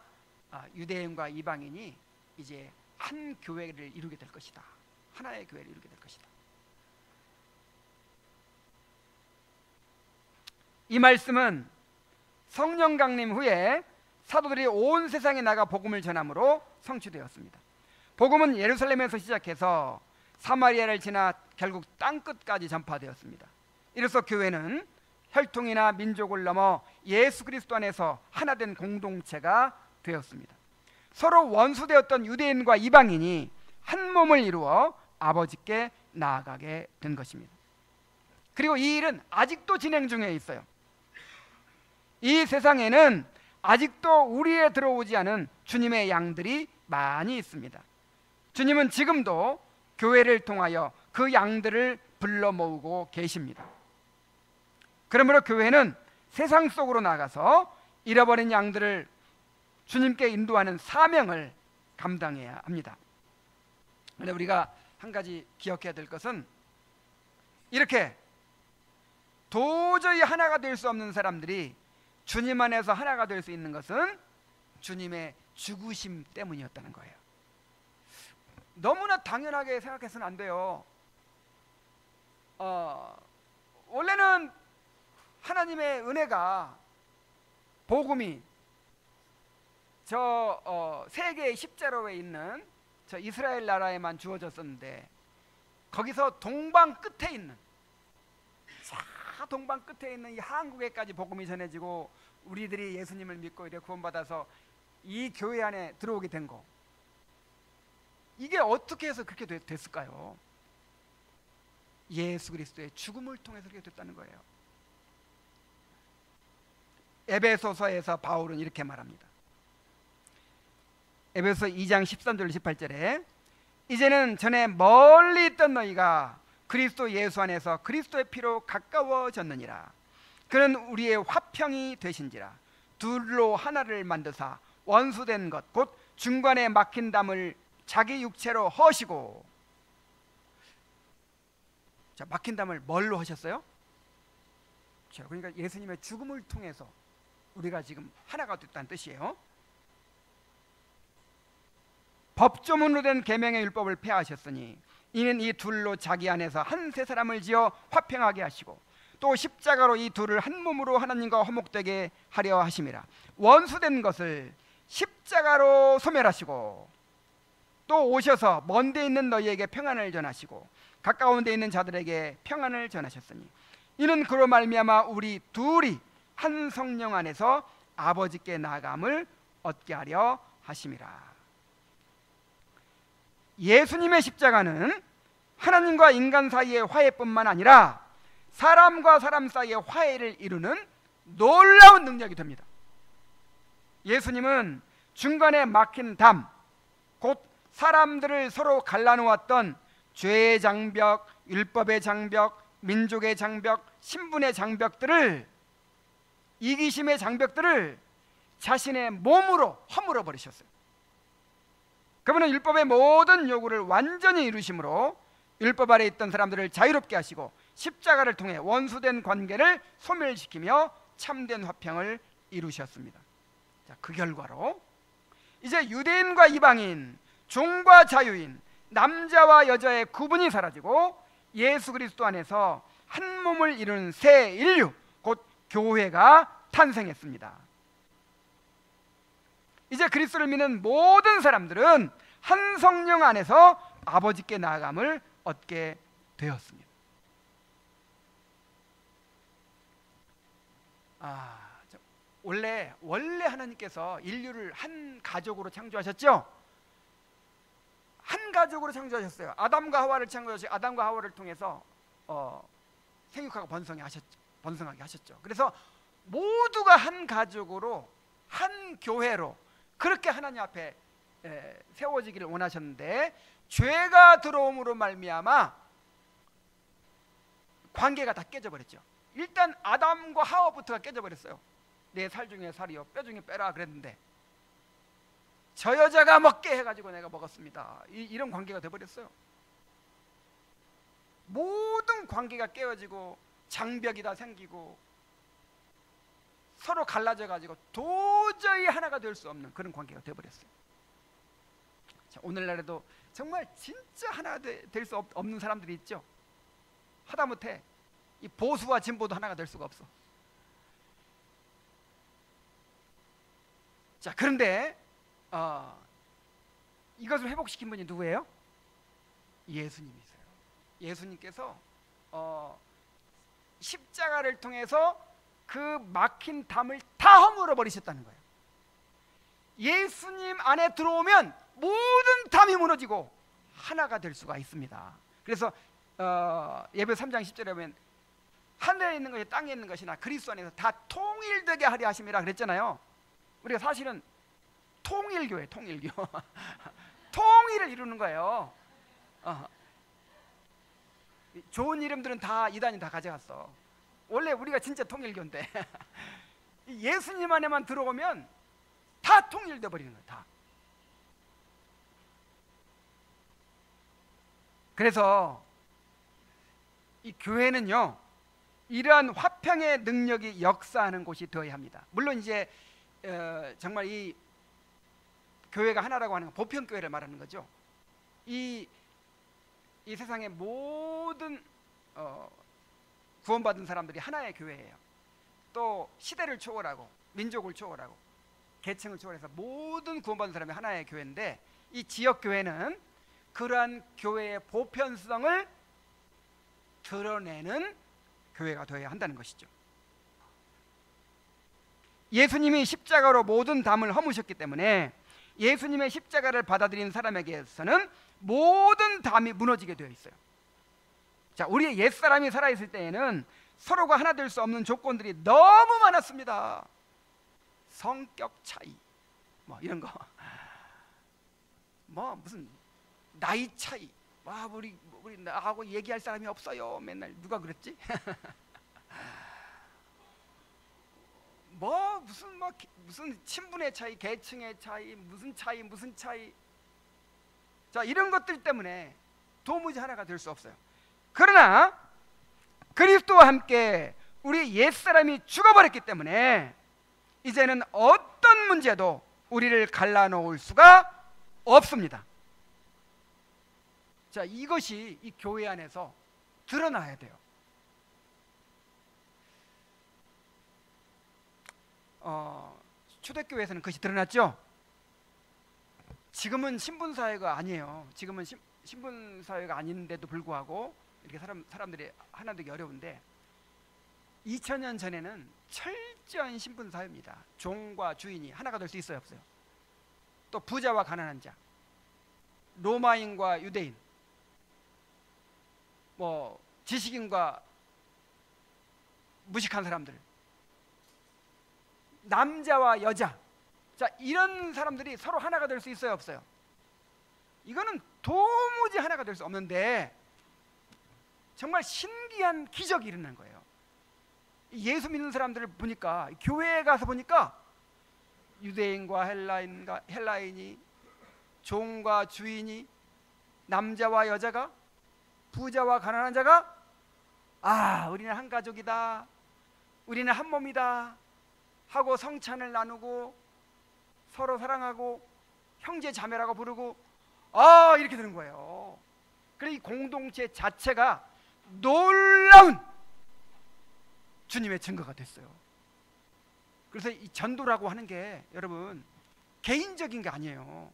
유대인과 이방인이 이제 한 교회를 이루게 될 것이다. 하나의 교회를 이루게 될 것이다. 이 말씀은 성령 강림 후에 사도들이 온 세상에 나가 복음을 전함으로 성취되었습니다. 복음은 예루살렘에서 시작해서 사마리아를 지나 결국 땅끝까지 전파되었습니다. 이로써 교회는 혈통이나 민족을 넘어 예수 그리스도 안에서 하나된 공동체가 되었습니다. 서로 원수되었던 유대인과 이방인이 한 몸을 이루어 아버지께 나아가게 된 것입니다. 그리고 이 일은 아직도 진행 중에 있어요. 이 세상에는 아직도 우리에 들어오지 않은 주님의 양들이 많이 있습니다. 주님은 지금도 교회를 통하여 그 양들을 불러 모으고 계십니다. 그러므로 교회는 세상 속으로 나가서 잃어버린 양들을 주님께 인도하는 사명을 감당해야 합니다. 그런데 우리가 한 가지 기억해야 될 것은 이렇게 도저히 하나가 될 수 없는 사람들이 주님 안에서 하나가 될 수 있는 것은 주님의 죽으심 때문이었다는 거예요. 너무나 당연하게 생각해서는 안 돼요. 원래는 하나님의 은혜가, 복음이 저 세계의 십자로에 있는 저 이스라엘 나라에만 주어졌었는데, 거기서 동방 끝에 있는, 동방 끝에 있는 이 한국에까지 복음이 전해지고 우리들이 예수님을 믿고 이렇게 구원받아서 이 교회 안에 들어오게 된 거, 이게 어떻게 해서 그렇게 됐을까요? 예수 그리스도의 죽음을 통해서 그렇게 됐다는 거예요. 에베소서에서 바울은 이렇게 말합니다. 에베소서 2장 13절 18절에 이제는 전에 멀리 있던 너희가 그리스도 예수 안에서 그리스도의 피로 가까워졌느니라. 그는 우리의 화평이 되신지라. 둘로 하나를 만드사 원수된 것 곧 중간에 막힌 담을 자기 육체로 허시고. 자, 막힌 담을 뭘로 하셨어요? 자, 그러니까 예수님의 죽음을 통해서 우리가 지금 하나가 됐다는 뜻이에요. 법조문으로 된 계명의 율법을 폐하셨으니 이는 이 둘로 자기 안에서 한 세 사람을 지어 화평하게 하시고 또 십자가로 이 둘을 한 몸으로 하나님과 화목되게 하려 하심이라. 원수된 것을 십자가로 소멸하시고 또 오셔서 먼 데 있는 너희에게 평안을 전하시고 가까운 데 있는 자들에게 평안을 전하셨으니 이는 그로 말미암아 우리 둘이 한 성령 안에서 아버지께 나아감을 얻게 하려 하심이라. 예수님의 십자가는 하나님과 인간 사이의 화해뿐만 아니라 사람과 사람 사이의 화해를 이루는 놀라운 능력이 됩니다. 예수님은 중간에 막힌 담, 곧 사람들을 서로 갈라놓았던 죄의 장벽, 율법의 장벽, 민족의 장벽, 신분의 장벽들을, 이기심의 장벽들을 자신의 몸으로 허물어 버리셨어요. 그분은 율법의 모든 요구를 완전히 이루심으로 율법 아래 있던 사람들을 자유롭게 하시고 십자가를 통해 원수된 관계를 소멸시키며 참된 화평을 이루셨습니다. 자, 그 결과로 이제 유대인과 이방인, 종과 자유인, 남자와 여자의 구분이 사라지고 예수 그리스도 안에서 한 몸을 이루는 새 인류, 곧 교회가 탄생했습니다. 이제 그리스도를 믿는 모든 사람들은 한 성령 안에서 아버지께 나아감을 얻게 되었습니다. 원래 하나님께서 인류를 한 가족으로 창조하셨죠? 한 가족으로 창조하셨어요. 아담과 하와를 창조하셨어요. 아담과 하와를 통해서 생육하고 번성하게 하셨죠. 그래서 모두가 한 가족으로, 한 교회로 그렇게 하나님 앞에 세워지기를 원하셨는데 죄가 들어옴으로 말미암아 관계가 다 깨져버렸죠. 일단 아담과 하와부터가 깨져버렸어요. 내 살 중에 살이요 뼈 중에 뼈라 그랬는데 저 여자가 먹게 해가지고 내가 먹었습니다. 이런 관계가 돼버렸어요. 모든 관계가 깨어지고 장벽이 다 생기고 서로 갈라져가지고 도저히 하나가 될 수 없는 그런 관계가 돼버렸어요. 자, 오늘날에도 정말 진짜 하나 될 수 없는 사람들이 있죠. 하다못해 이 보수와 진보도 하나가 될 수가 없어. 자, 그런데 이것을 회복시킨 분이 누구예요? 예수님이세요. 예수님께서 십자가를 통해서 그 막힌 담을 다 허물어 버리셨다는 거예요. 예수님 안에 들어오면 모든 담이 무너지고 하나가 될 수가 있습니다. 그래서 예배소 3장 10절에 보면 하늘에 있는 것이 땅에 있는 것이나 그리스도 안에서 다 통일되게 하려 하심이라 그랬잖아요. 우리가 사실은 통일교회, 통일교 통일을 이루는 거예요. 좋은 이름들은 다 이단이 다 가져갔어. 원래 우리가 진짜 통일교인데 예수님 안에만 들어오면 다 통일돼 버리는 거예요. 다. 그래서 이 교회는요, 이러한 화평의 능력이 역사하는 곳이 되어야 합니다. 물론 이제 정말 이 교회가 하나라고 하는 건 보편교회를 말하는 거죠. 이 세상의 모든 구원받은 사람들이 하나의 교회예요. 또 시대를 초월하고 민족을 초월하고 계층을 초월해서 모든 구원받은 사람이 하나의 교회인데, 이 지역교회는 그러한 교회의 보편성을 드러내는 교회가 되어야 한다는 것이죠. 예수님이 십자가로 모든 담을 허무셨기 때문에 예수님의 십자가를 받아들인 사람에게서는 모든 담이 무너지게 되어 있어요. 자, 우리의 옛사람이 살아있을 때에는 서로가 하나 될 수 없는 조건들이 너무 많았습니다. 성격 차이, 뭐 이런 거, 뭐 무슨 나이 차이, 와 우리 나하고 얘기할 사람이 없어요. 맨날 누가 그랬지? 뭐 무슨 친분의 차이, 계층의 차이, 무슨 차이. 자, 이런 것들 때문에 도무지 하나가 될 수 없어요. 그러나 그리스도와 함께 우리 옛사람이 죽어버렸기 때문에 이제는 어떤 문제도 우리를 갈라놓을 수가 없습니다. 자, 이것이 이 교회 안에서 드러나야 돼요. 초대교회에서는 그것이 드러났죠. 지금은 신분사회가 아니에요. 지금은 신분사회가 아닌데도 불구하고 이렇게 사람들이 하나 되기 어려운데, 2000년 전에는 철저한 신분사회입니다. 종과 주인이 하나가 될 수 있어요, 없어요? 또 부자와 가난한 자, 로마인과 유대인, 뭐 지식인과 무식한 사람들, 남자와 여자, 자, 이런 사람들이 서로 하나가 될 수 있어요, 없어요? 이거는 도무지 하나가 될 수 없는데 정말 신기한 기적이 일어난 거예요. 예수 믿는 사람들을 보니까, 교회에 가서 보니까 유대인과 헬라인이, 종과 주인이, 남자와 여자가, 부자와 가난한 자가, 아, 우리는 한 가족이다, 우리는 한 몸이다 하고 성찬을 나누고 서로 사랑하고 형제 자매라고 부르고, 아, 이렇게 되는 거예요. 그래서 이 공동체 자체가 놀라운 주님의 증거가 됐어요. 그래서 이 전도라고 하는 게 여러분 개인적인 게 아니에요.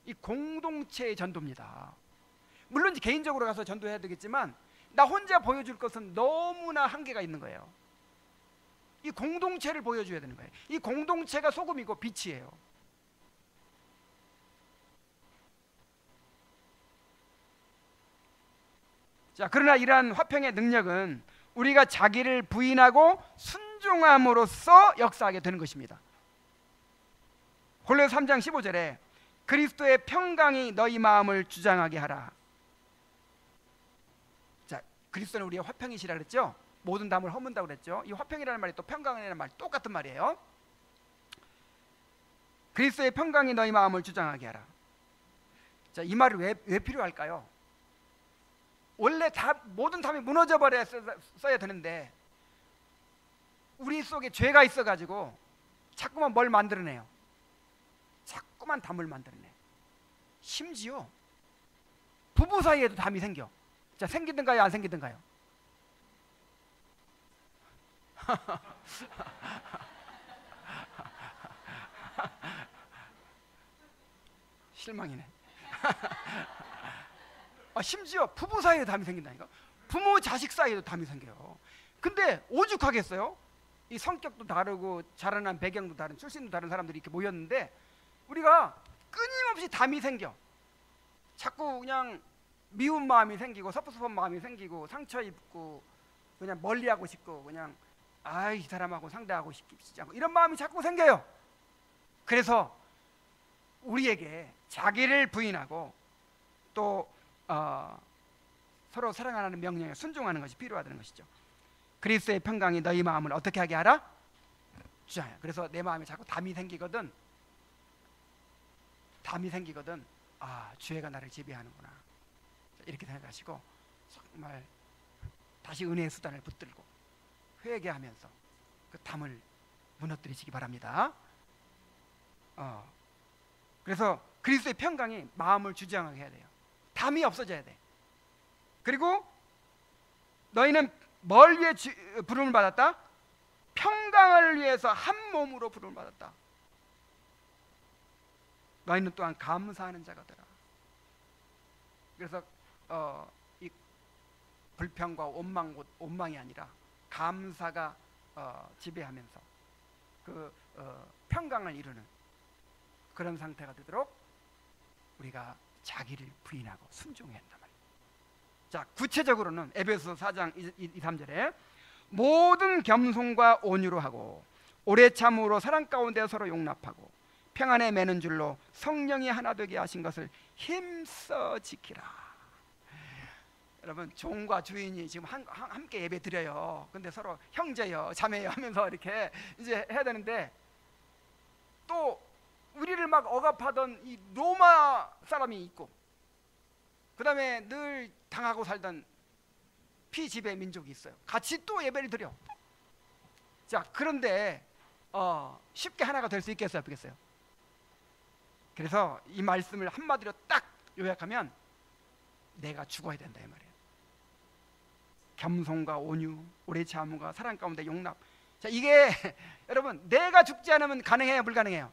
이 공동체의 전도입니다. 물론 개인적으로 가서 전도해야 되겠지만 나 혼자 보여줄 것은 너무나 한계가 있는 거예요. 이 공동체를 보여줘야 되는 거예요. 이 공동체가 소금이고 빛이에요. 자, 그러나 이러한 화평의 능력은 우리가 자기를 부인하고 순종함으로써 역사하게 되는 것입니다. 골로새 3장 15절에 그리스도의 평강이 너희 마음을 주장하게 하라. 자, 그리스도는 우리의 화평이시라 그랬죠. 모든 담을 허문다고 그랬죠. 이 화평이라는 말이 또 평강이라는 말이 똑같은 말이에요. 그리스도의 평강이 너희 마음을 주장하게 하라. 자, 이 말을 왜 필요할까요? 원래 모든 담이 무너져 버렸어야 되는데 우리 속에 죄가 있어가지고 자꾸만 뭘 만들어내요. 자꾸만 담을 만들어내. 심지어 부부 사이에도 담이 생겨. 자, 생기든가요, 안 생기든가요? 실망이네. 심지어 부부 사이에 담이 생긴다니까. 부모 자식 사이에도 담이 생겨요. 근데 오죽하겠어요? 이 성격도 다르고 자라난 배경도 다른, 출신도 다른 사람들이 이렇게 모였는데 우리가 끊임없이 담이 생겨. 자꾸 그냥 미운 마음이 생기고 섭섭한 마음이 생기고 상처 입고 그냥 멀리하고 싶고 그냥 이 사람하고 상대하고 싶지 않고 이런 마음이 자꾸 생겨요. 그래서 우리에게 자기를 부인하고 또 서로 사랑하는 명령에 순종하는 것이 필요하다는 것이죠. 그리스도의 평강이 너희 마음을 어떻게 하게 하라? 주장해요. 그래서 내 마음에 자꾸 담이 생기거든. 죄가 나를 지배하는구나. 이렇게 생각하시고 정말 다시 은혜의 수단을 붙들고 회개하면서 그 담을 무너뜨리시기 바랍니다. 그래서 그리스도의 평강이 마음을 주장하게 해야 돼요. 담이 없어져야 돼. 그리고 너희는 뭘 위해 부름을 받았다? 평강을 위해서 한 몸으로 부름을 받았다. 너희는 또한 감사하는 자가 되라. 그래서 이 불평과 원망이 아니라 감사가 지배하면서 그 평강을 이루는 그런 상태가 되도록 우리가 자기를 부인하고 순종해야 한단 말이에요. 자, 구체적으로는 에베소 4장 2, 3절에 모든 겸손과 온유로 하고 오래 참음으로 사랑 가운데 서로 용납하고 평안에 매는 줄로 성령이 하나 되게 하신 것을 힘써 지키라. 여러분, 종과 주인이 지금 함께 예배 드려요. 근데 서로 형제요, 자매요 하면서 이렇게 이제 해야 되는데, 또 우리를 막 억압하던 이 로마 사람이 있고, 그 다음에 늘 당하고 살던 피지배 민족이 있어요. 같이 또 예배를 드려. 자, 그런데 쉽게 하나가 될 수 있겠어요, 없겠어요? 그래서 이 말씀을 한마디로 딱 요약하면 내가 죽어야 된다 이 말이에요. 겸손과 온유, 오래 참음과 사랑 가운데 용납. 자, 이게 여러분, 내가 죽지 않으면 가능해요, 불가능해요?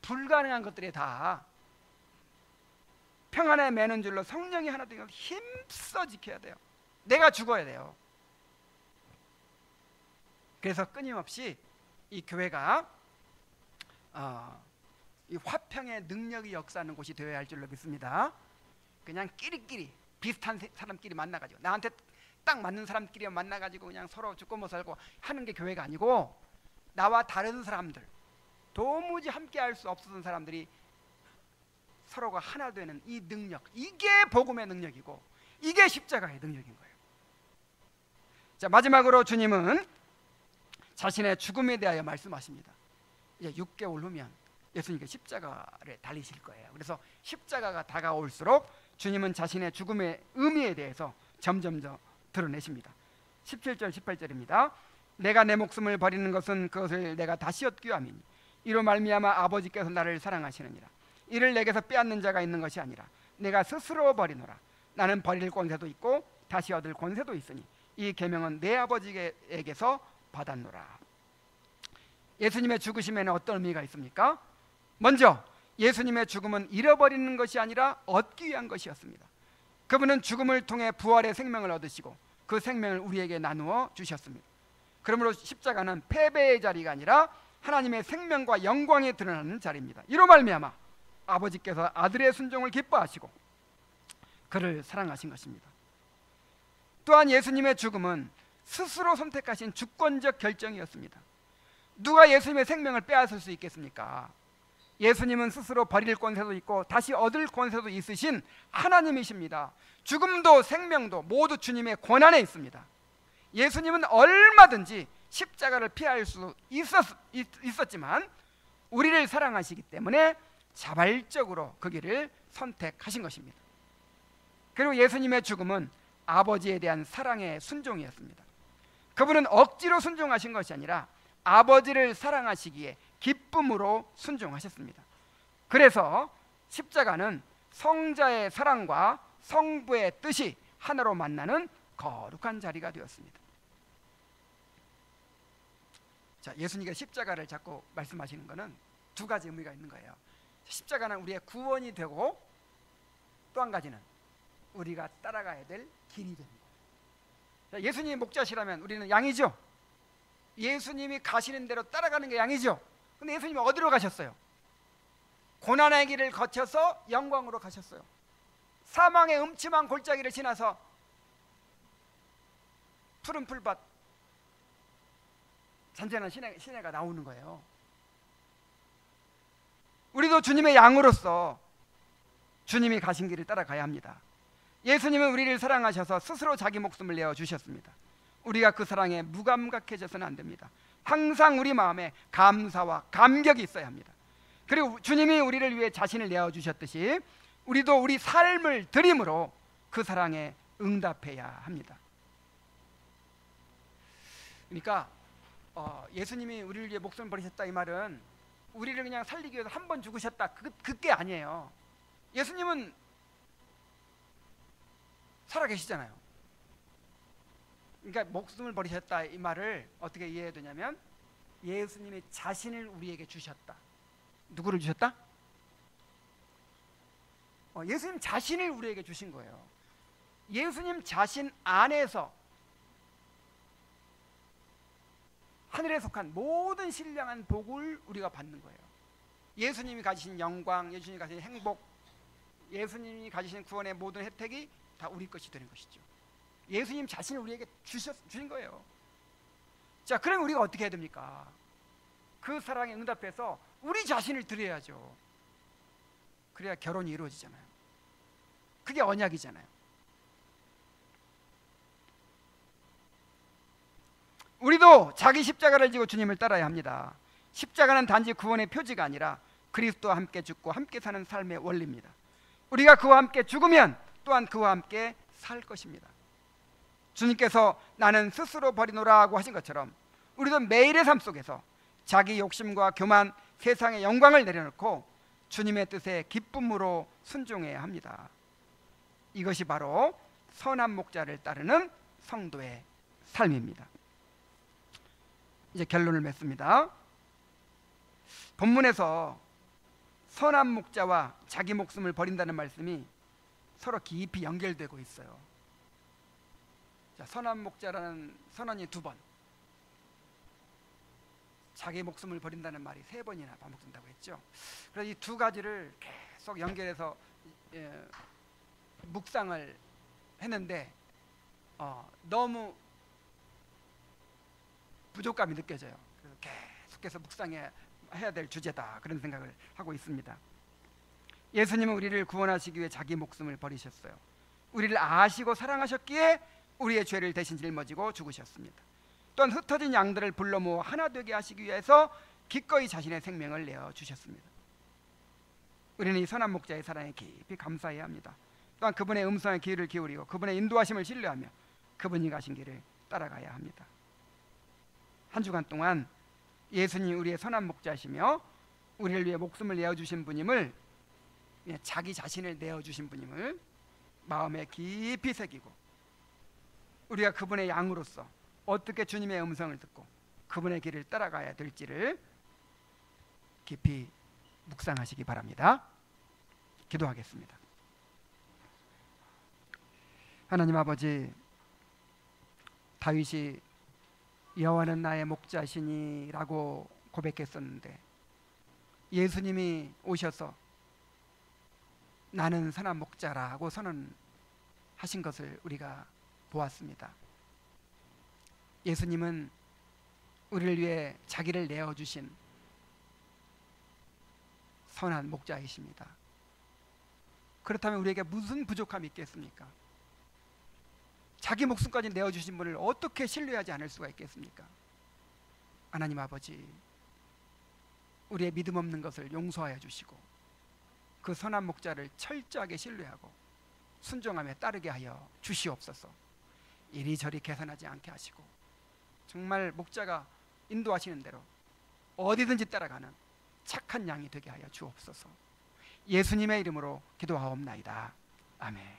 불가능한 것들이 다 평안에 매는 줄로 성령이 하나 되고 힘써 지켜야 돼요. 내가 죽어야 돼요. 그래서 끊임없이 이 교회가 이 화평의 능력이 역사하는 곳이 되어야 할 줄로 믿습니다. 그냥 끼리끼리 비슷한 사람끼리 만나가지고, 나한테 딱 맞는 사람끼리 만나가지고 그냥 서로 죽고 못 살고 하는 게 교회가 아니고, 나와 다른 사람들, 도무지 함께 할 수 없었던 사람들이 서로가 하나 되는 이 능력, 이게 복음의 능력이고 이게 십자가의 능력인 거예요. 자, 마지막으로 주님은 자신의 죽음에 대하여 말씀하십니다. 이제 6개월 후면 예수님께서 십자가를 달리실 거예요. 그래서 십자가가 다가올수록 주님은 자신의 죽음의 의미에 대해서 점점 더 드러내십니다. 17절 18절입니다. 내가 내 목숨을 버리는 것은 그것을 내가 다시 얻기 위함이니 이로 말미암아 아버지께서 나를 사랑하시느니라. 이를 내게서 빼앗는 자가 있는 것이 아니라 내가 스스로 버리노라. 나는 버릴 권세도 있고 다시 얻을 권세도 있으니 이 계명은 내 아버지에게서 받았노라. 예수님의 죽으심에는 어떤 의미가 있습니까? 먼저 예수님의 죽음은 잃어버리는 것이 아니라 얻기 위한 것이었습니다. 그분은 죽음을 통해 부활의 생명을 얻으시고 그 생명을 우리에게 나누어 주셨습니다. 그러므로 십자가는 패배의 자리가 아니라 하나님의 생명과 영광이 드러나는 자리입니다. 이로 말미암아 아버지께서 아들의 순종을 기뻐하시고 그를 사랑하신 것입니다. 또한 예수님의 죽음은 스스로 선택하신 주권적 결정이었습니다. 누가 예수님의 생명을 빼앗을 수 있겠습니까? 예수님은 스스로 버릴 권세도 있고 다시 얻을 권세도 있으신 하나님이십니다. 죽음도 생명도 모두 주님의 권한에 있습니다. 예수님은 얼마든지 십자가를 피할 수 있었지만 우리를 사랑하시기 때문에 자발적으로 그 길을 선택하신 것입니다. 그리고 예수님의 죽음은 아버지에 대한 사랑의 순종이었습니다. 그분은 억지로 순종하신 것이 아니라 아버지를 사랑하시기에 기쁨으로 순종하셨습니다. 그래서 십자가는 성자의 사랑과 성부의 뜻이 하나로 만나는 거룩한 자리가 되었습니다. 자, 예수님께서 십자가를 자꾸 말씀하시는 것은 두 가지 의미가 있는 거예요. 십자가는 우리의 구원이 되고 또 한 가지는 우리가 따라가야 될 길이 됩니다. 자, 예수님이 목자시라면 우리는 양이죠. 예수님이 가시는 대로 따라가는 게 양이죠. 근데 예수님이 어디로 가셨어요? 고난의 길을 거쳐서 영광으로 가셨어요. 사망의 음침한 골짜기를 지나서 푸른 풀밭, 잔잔한 시내가 나오는 거예요. 우리도 주님의 양으로서 주님이 가신 길을 따라가야 합니다. 예수님은 우리를 사랑하셔서 스스로 자기 목숨을 내어주셨습니다. 우리가 그 사랑에 무감각해져서는 안 됩니다. 항상 우리 마음에 감사와 감격이 있어야 합니다. 그리고 주님이 우리를 위해 자신을 내어주셨듯이 우리도 우리 삶을 드림으로 그 사랑에 응답해야 합니다. 그러니까 예수님이 우리를 위해 목숨을 버리셨다 이 말은 우리를 그냥 살리기 위해서 한 번 죽으셨다 그게 아니에요. 예수님은 살아 계시잖아요. 그러니까 목숨을 버리셨다 이 말을 어떻게 이해해야 되냐면 예수님이 자신을 우리에게 주셨다. 누구를 주셨다? 예수님 자신을 우리에게 주신 거예요. 예수님 자신 안에서 하늘에 속한 모든 신령한 복을 우리가 받는 거예요. 예수님이 가지신 영광, 예수님이 가지신 행복, 예수님이 가지신 구원의 모든 혜택이 다 우리 것이 되는 것이죠. 예수님 자신을 우리에게 주신 거예요. 자, 그럼 우리가 어떻게 해야 됩니까? 그 사랑에 응답해서 우리 자신을 드려야죠. 그래야 결혼이 이루어지잖아요. 그게 언약이잖아요. 우리도 자기 십자가를 지고 주님을 따라야 합니다. 십자가는 단지 구원의 표지가 아니라 그리스도와 함께 죽고 함께 사는 삶의 원리입니다. 우리가 그와 함께 죽으면 또한 그와 함께 살 것입니다. 주님께서 나는 스스로 버리노라고 하신 것처럼 우리도 매일의 삶 속에서 자기 욕심과 교만, 세상의 영광을 내려놓고 주님의 뜻에 기쁨으로 순종해야 합니다. 이것이 바로 선한 목자를 따르는 성도의 삶입니다. 이제 결론을 맺습니다. 본문에서 선한 목자와 자기 목숨을 버린다는 말씀이 서로 깊이 연결되고 있어요. 자, 선한 목자라는 선언이 2번, 자기 목숨을 버린다는 말이 3번이나 반복된다고 했죠. 그래서 이 2가지를 계속 연결해서 묵상을 했는데 너무 부족감이 느껴져요. 그래서 계속해서 묵상해야 될 주제다 그런 생각을 하고 있습니다. 예수님은 우리를 구원하시기 위해 자기 목숨을 버리셨어요. 우리를 아시고 사랑하셨기에 우리의 죄를 대신 짊어지고 죽으셨습니다. 또한 흩어진 양들을 불러 모아 하나 되게 하시기 위해서 기꺼이 자신의 생명을 내어주셨습니다. 우리는 이 선한 목자의 사랑에 깊이 감사해야 합니다. 또한 그분의 음성에 귀를 기울이고 그분의 인도하심을 신뢰하며 그분이 가신 길을 따라가야 합니다. 한 주간 동안 예수님 우리의 선한 목자시며 우리를 위해 목숨을 내어주신 분임을, 자기 자신을 내어주신 분임을 마음에 깊이 새기고 우리가 그분의 양으로서 어떻게 주님의 음성을 듣고 그분의 길을 따라가야 될지를 깊이 묵상하시기 바랍니다. 기도하겠습니다. 하나님 아버지, 다윗이 여호와는 나의 목자시니 라고 고백했었는데 예수님이 오셔서 나는 선한 목자라고 선언하신 것을 우리가 보았습니다. 예수님은 우리를 위해 자기를 내어주신 선한 목자이십니다. 그렇다면 우리에게 무슨 부족함이 있겠습니까? 자기 목숨까지 내어주신 분을 어떻게 신뢰하지 않을 수가 있겠습니까? 하나님 아버지, 우리의 믿음 없는 것을 용서하여 주시고 그 선한 목자를 철저하게 신뢰하고 순종하며 따르게 하여 주시옵소서. 이리저리 계산하지 않게 하시고 정말 목자가 인도하시는 대로 어디든지 따라가는 착한 양이 되게 하여 주옵소서. 예수님의 이름으로 기도하옵나이다. 아멘.